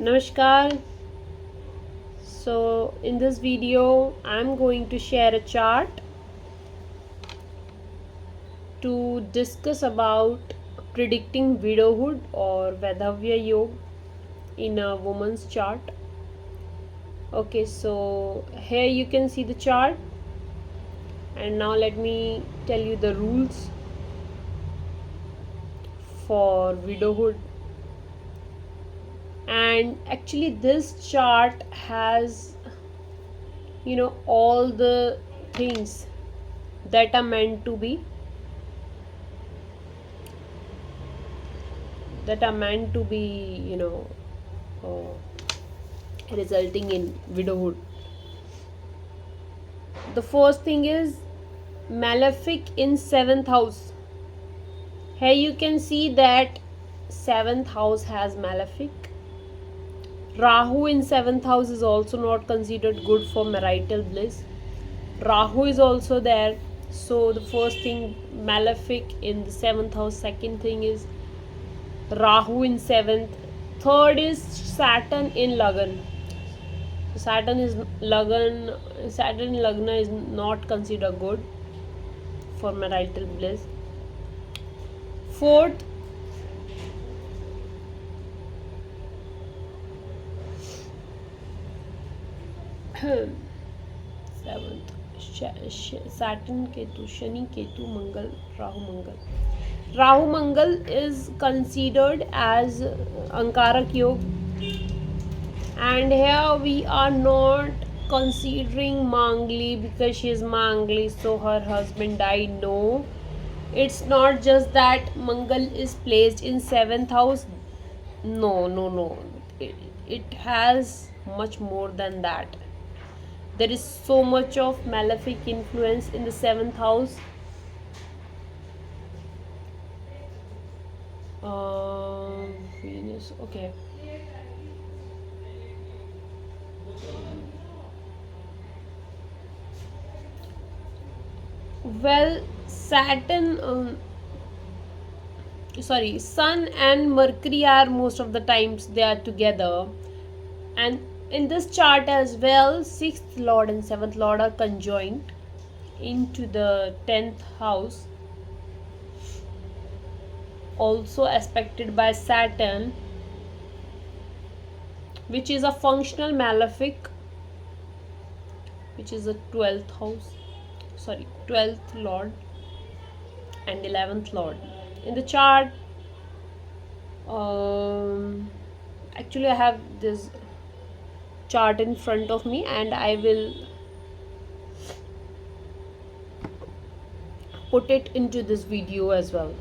Namaskar. So in this video I'm going to share a chart to discuss about predicting widowhood or Vedhavya Yoga in a woman's chart. Okay, so here you can see the chart, and now let me tell you the rules for widowhood. And actually this chart has all the things that are meant to be uh, resulting in widowhood. The first thing is malefic in 7th house. Here you can see that 7th house has malefic. Rahu in 7th house is also not considered good for marital bliss. Rahu is also there. So the first thing, malefic in the 7th house. Second thing is Rahu in 7th. Third is Saturn in lagna. Saturn in lagna is not considered good for marital bliss. Fourth, seventh, Saturn, ketu, shani, ketu, mangal, Rahu Mangal is considered as Ankarak Yoga, and here we are not considering Mangli because she is Mangli, so her husband died. No, it's not just that Mangal is placed in 7th house. No. It has much more than that. There is so much of malefic influence in the 7th house. Venus, okay. Well, Sun and Mercury are most of the times they are together, and in this chart as well, 6th lord and 7th lord are conjoined into the 10th house, also aspected by Saturn, which is a functional malefic, which is a 12th lord and 11th lord in the chart. Actually I have this chart in front of me and I will put it into this video as well.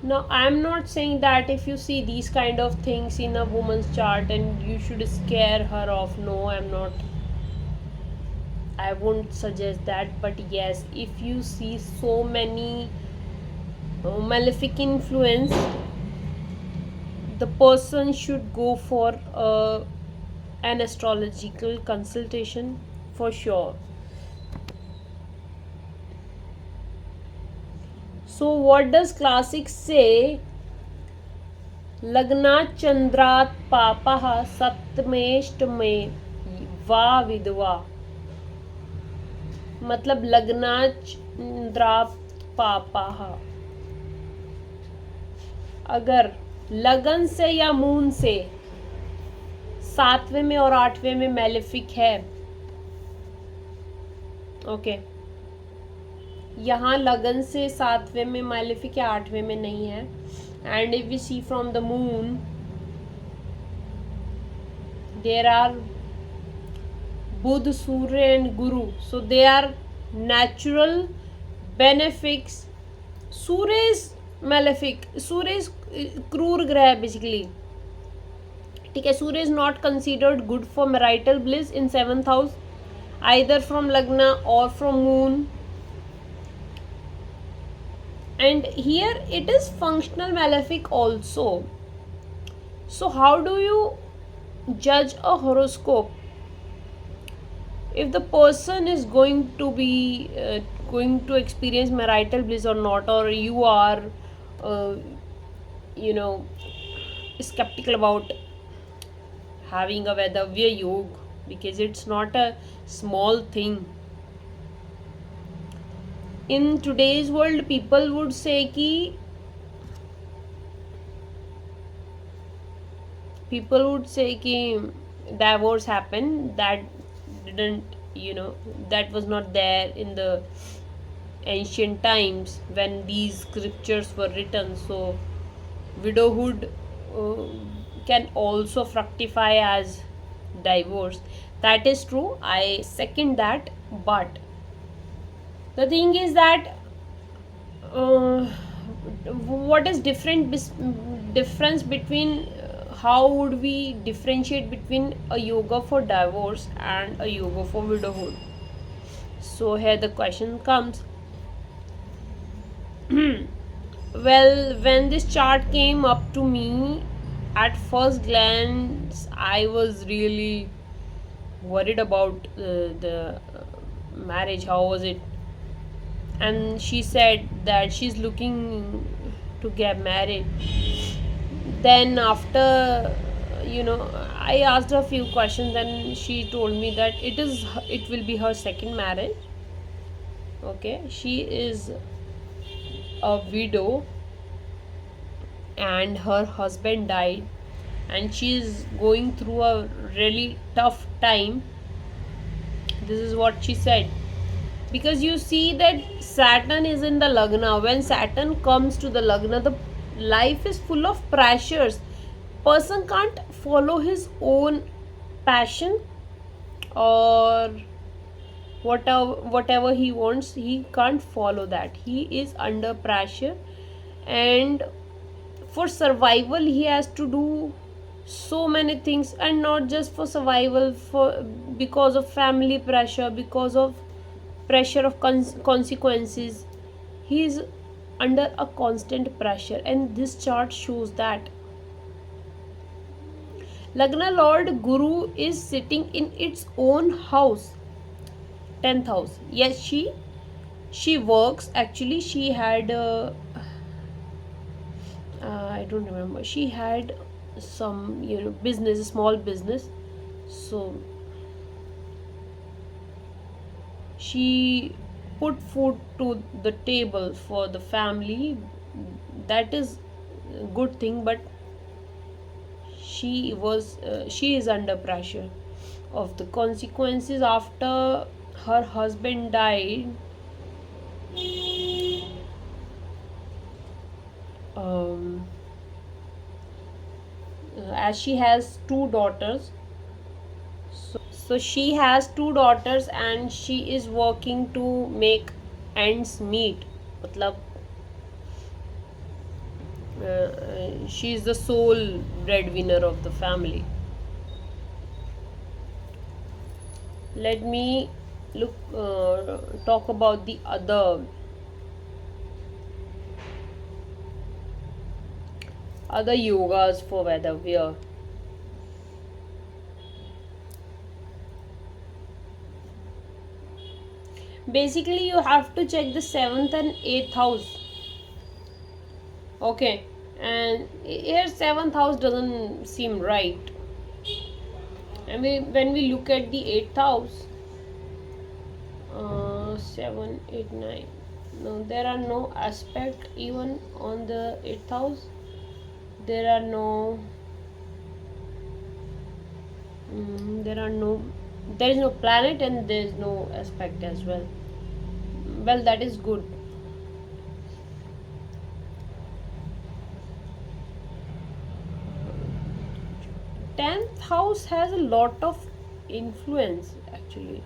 Now I am not saying that if you see these kind of things in a woman's chart and you should scare her off. No, I won't suggest that. But yes, if you see so many malefic influence, the person should go for an astrological consultation for sure. So what does classic say? Lagna chandrat papaha saptameshtame va vidva. मतलब लग्ना चंद्राप पापा, अगर लगन से या moon से 7वें में और 8वें में मैलेफिक है, ओके, यहाँ लगन से 7वें में मैलेफिक है, 8वें में नहीं है. And if we see from the moon, there are Buddha, Surya and Guru. So they are natural benefics. Surya is malefic. Surya is क्रूर ग्रह basically. ठीक है, Surya is not considered good for marital bliss in 7th house, either from lagna or from moon. And here it is functional malefic also. So how do you judge a horoscope? If the person is going to be going to experience marital bliss or not, or you are skeptical about having a Vedavya Yoga, because it's not a small thing. In today's world, people would say ki divorce happened, that didn't, that was not there in the ancient times when these scriptures were written. So widowhood uh, can also fructify as divorce. That is true, I second that. But the thing is that uh, what is difference between how would we differentiate between a yoga for divorce and a yoga for widowhood? So here the question comes. Well, when this chart came up to me, at first glance, I was really worried about the marriage. How was it? And she said that she's looking to get married. Then after, I asked her a few questions, and she told me that it will be her second marriage. Okay, she is a widow and her husband died, and she is going through a really tough time. This is what she said. Because you see that Saturn is in the lagna. When Saturn comes to the lagna, the life is full of pressures. Person can't follow his own passion or whatever he wants. He can't follow that. He is under pressure, and for survival he has to do so many things, and not just for survival, for because of family pressure, because of pressure of consequences. He is under a constant pressure, and this chart shows that lagna lord guru is sitting in its own house, 10th house. Yes, she works. Actually, she had I don't remember, she had some business, small business. So she put food to the table for the family. That is a good thing, but she is under pressure of the consequences after her husband died. um, as she has two daughters. So she has two daughters, and she is working to make ends meet. Matlab, she is the sole breadwinner of the family. Let me talk about the other yogas for Vedavya. Basically, you have to check the 7th and 8th house. Okay, and here 7th house doesn't seem right. And when we look at the 8th house, 7, 8, 9. No, there are no aspect even on the 8th house. There is no planet, and there is no aspect as well. Well, that is good. Tenth house has a lot of influence actually,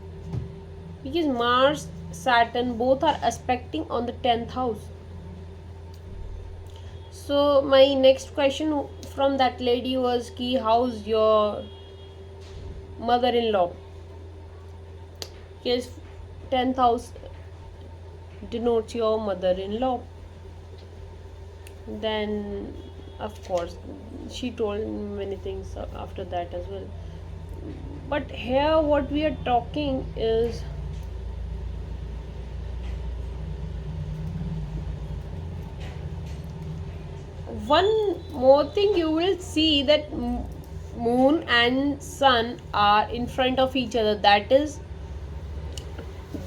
because Mars, Saturn both are aspecting on the 10th house. So my next question from that lady was ki how's your mother-in-law? Because 10th house denotes your mother-in-law. Then of course she told many things after that as well. But here what we are talking is One more thing, you will see that moon and sun are in front of each other. That is,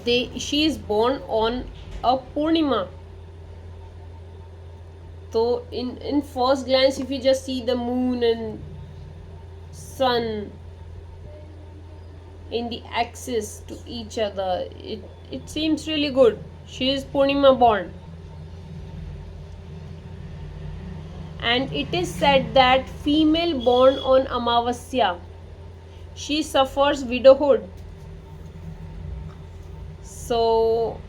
she is born on a Purnima. So in first glance, if you just see the moon and sun in the axis to each other, it seems really good. She is Purnima born. And it is said that female born on Amavasya, she suffers widowhood. So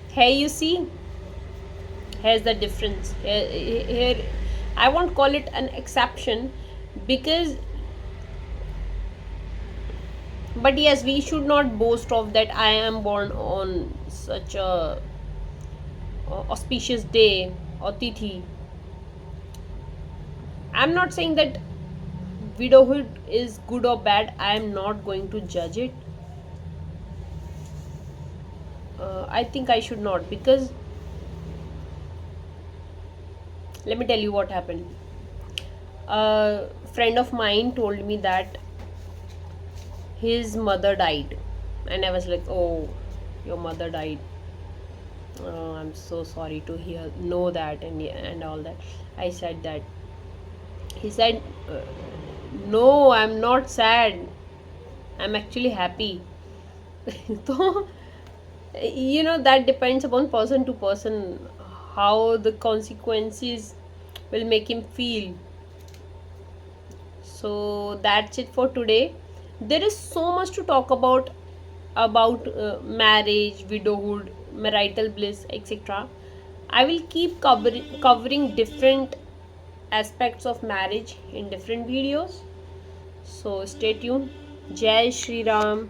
here you see, here's the difference. Here I won't call it an exception, because, but yes, we should not boast of that I am born on such a auspicious day or tithi. I'm not saying that widowhood is good or bad. I am not going to judge it. I think I should not, because let me tell you what happened. A friend of mine told me that his mother died, and I was like, oh, your mother died. I'm so sorry to know that, and all that. I said that. He said, no, I'm not sad, I'm actually happy. So that depends upon person to person, how the consequences will make him feel. So that's it for today. There is so much to talk about marriage, widowhood, marital bliss, etc. I will keep covering different aspects of marriage in different videos. So stay tuned. Jai Shri Ram.